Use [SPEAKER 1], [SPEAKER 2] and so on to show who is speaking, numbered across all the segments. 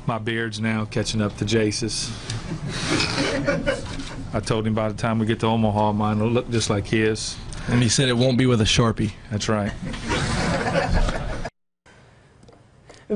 [SPEAKER 1] My beard's now catching up to Jace's. I told him by the time we get to Omaha, mine will look just like his.
[SPEAKER 2] And he said it won't be with a Sharpie.
[SPEAKER 1] That's right.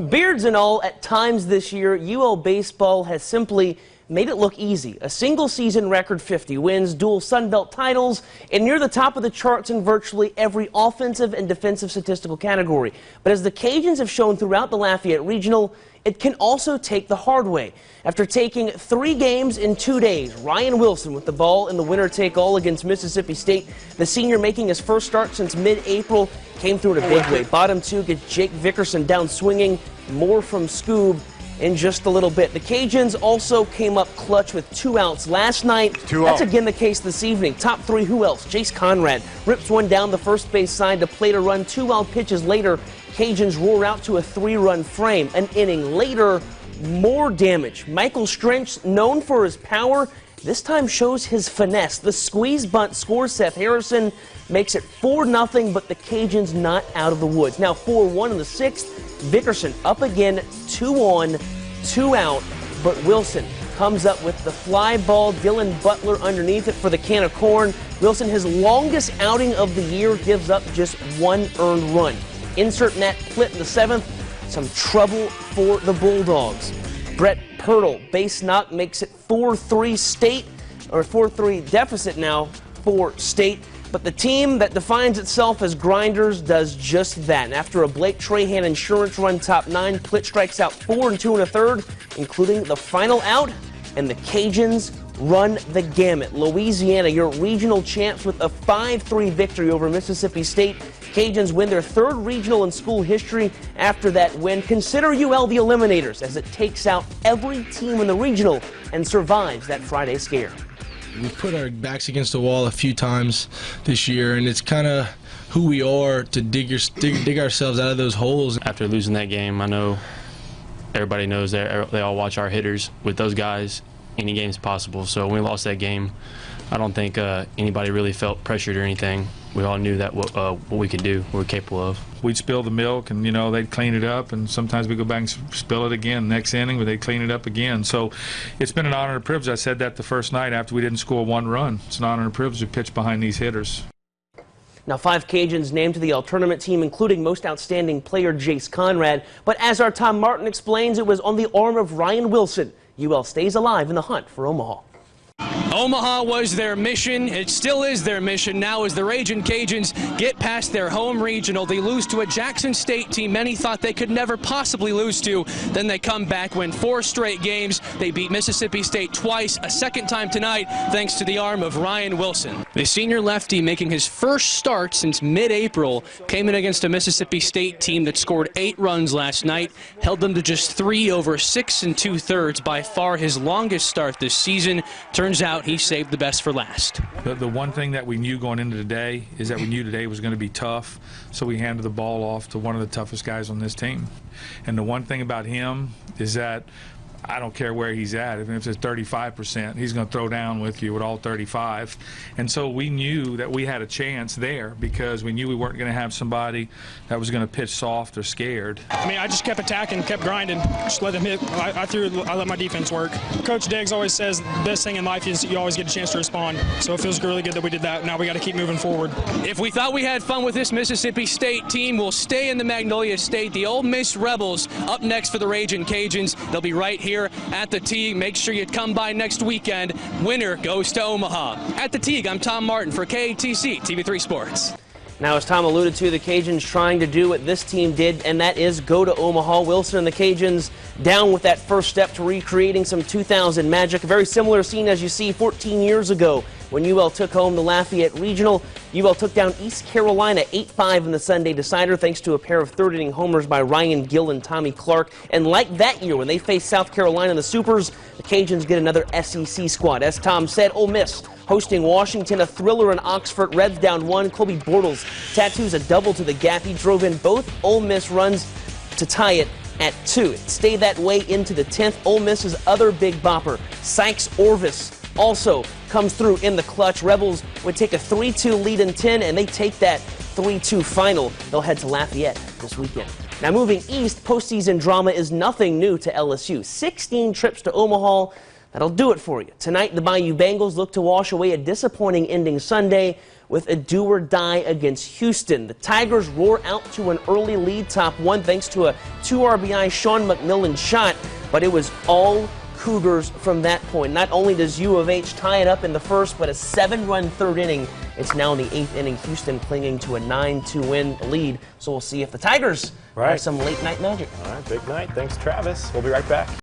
[SPEAKER 3] Beards and all, at times this year, UL baseball has simply made it look easy. A single-season record 50 wins, dual Sun Belt titles, and near the top of the charts in virtually every offensive and defensive statistical category. But as the Cajuns have shown throughout the Lafayette Regional, it can also take the hard way. After taking 3 games in 2 days, Ryan Wilson with the ball in the winner-take-all against Mississippi State. The senior making his first start since mid-April came through in a big way. Bottom 2 gets Jake Vickerson down swinging. More from Scoob in just a little bit. The Cajuns also came up clutch with 2 outs last night. That's again the case this evening. Top 3, who else? Jace Conrad rips one down the first base side to plate a run. 2 wild pitches later, Cajuns roar out to a 3-run frame. An inning later, more damage. Michael Strench, known for his power, this time shows his finesse. The squeeze bunt scores Seth Harrison, makes it 4-0, but the Cajuns not out of the woods. Now 4-1 in the 6th. Vickerson up again, 2 on, 2 out, but Wilson comes up with the fly ball. Dylan Butler underneath it for the can of corn. Wilson, his longest outing of the year, gives up just 1 earned run. Insert Matt Plitt in the 7th. Some trouble for the Bulldogs. Brett Pirtle, base knock, makes it 4-3 State, or 4-3 deficit now for State. But the team that defines itself as grinders does just that. And after a Blake Trahan insurance run top 9, Plitt strikes out 4 and 2 1/3, including the final out, and the Cajuns run the gamut. Louisiana, your regional champs, with a 5-3 victory over Mississippi State. Cajuns win their 3rd regional in school history after that win. Consider UL the eliminators as it takes out every team in the regional and survives that Friday scare.
[SPEAKER 2] We've put our backs against the wall a few times this year, and it's kind of who we are to dig ourselves out of those holes.
[SPEAKER 4] After losing that game, I know everybody knows that they all watch our hitters. With those guys, any game's possible. So when we lost that game, I don't think anybody really felt pressured or anything. We all knew that what we could do, what we're capable of.
[SPEAKER 1] We'd spill the milk, and they'd clean it up, and sometimes we go back and spill it again next inning, but they'd clean it up again. So it's been an honor and a privilege. I said that the first night after we didn't score 1 run. It's an honor and a privilege to pitch behind these hitters.
[SPEAKER 3] Now 5 Cajuns named to the all-tournament team, including most outstanding player Jace Conrad. But as our Tom Martin explains, it was on the arm of Ryan Wilson. UL stays alive in the hunt for Omaha.
[SPEAKER 5] Omaha was their mission. It still is their mission now as the Ragin' Cajuns get past their home regional. They lose to a Jackson State team many thought they could never possibly lose to. Then they come back, win 4 straight games. They beat Mississippi State twice, a 2nd time tonight, thanks to the arm of Ryan Wilson. The senior lefty, making his first start since mid-April, came in against a Mississippi State team that scored 8 runs last night, held them to just 3 over 6 2/3, by far his longest start this season. Turns out he saved the best for last.
[SPEAKER 1] The one thing that we knew going into today is that we knew today was going to be tough, so we handed the ball off to one of the toughest guys on this team. And the one thing about him is that I don't care where he's at. Even if it's 35%, he's going to throw down with you with all 35. And so we knew that we had a chance there because we knew we weren't going to have somebody that was going to pitch soft or scared.
[SPEAKER 6] I mean, I just kept attacking, kept grinding, just let them hit. I let my defense work. Coach Diggs always says the best thing in life is you always get a chance to respond. So it feels really good that we did that. Now we got to keep moving forward.
[SPEAKER 5] If we thought we had fun with this Mississippi State team, we'll stay in the Magnolia State. The Ole Miss Rebels up next for the Ragin' Cajuns. They'll be right here at the Teague. Make sure you come by next weekend. Winner goes to Omaha. At the Teague, I'm Tom Martin for KATC TV3 Sports.
[SPEAKER 3] Now, as Tom alluded to, the Cajuns trying to do what this team did, and that is go to Omaha. Wilson and the Cajuns down with that first step to recreating some 2000 magic. A very similar scene as you see 14 years ago when UL took home the Lafayette Regional. UL took down East Carolina 8-5 in the Sunday decider thanks to a pair of third-inning homers by Ryan Gill and Tommy Clark. And like that year when they faced South Carolina in the Supers, the Cajuns get another SEC squad. As Tom said, Ole Miss hosting Washington, a thriller in Oxford. Reds down 1. Colby Bortles tattoos a double to the gap. He drove in both Ole Miss runs to tie it at 2. It stayed that way into the 10th. Ole Miss's other big bopper, Sykes Orvis, also comes through in the clutch. Rebels would take a 3-2 lead in 10, and they take that 3-2 final. They'll head to Lafayette this weekend. Now moving east, postseason drama is nothing new to LSU. 16 trips to Omaha. That'll do it for you. Tonight, the Bayou Bengals look to wash away a disappointing ending Sunday with a do-or-die against Houston. The Tigers roar out to an early lead, top one, thanks to a 2 RBI Sean McMillan shot, but it was all Cougars from that point. Not only does U of H tie it up in the first, but a 7-run third inning. It's now in the 8th inning. Houston clinging to a 9-2 win lead. So we'll see if the Tigers have some late-night magic.
[SPEAKER 7] All right, big night. Thanks, Travis. We'll be right back.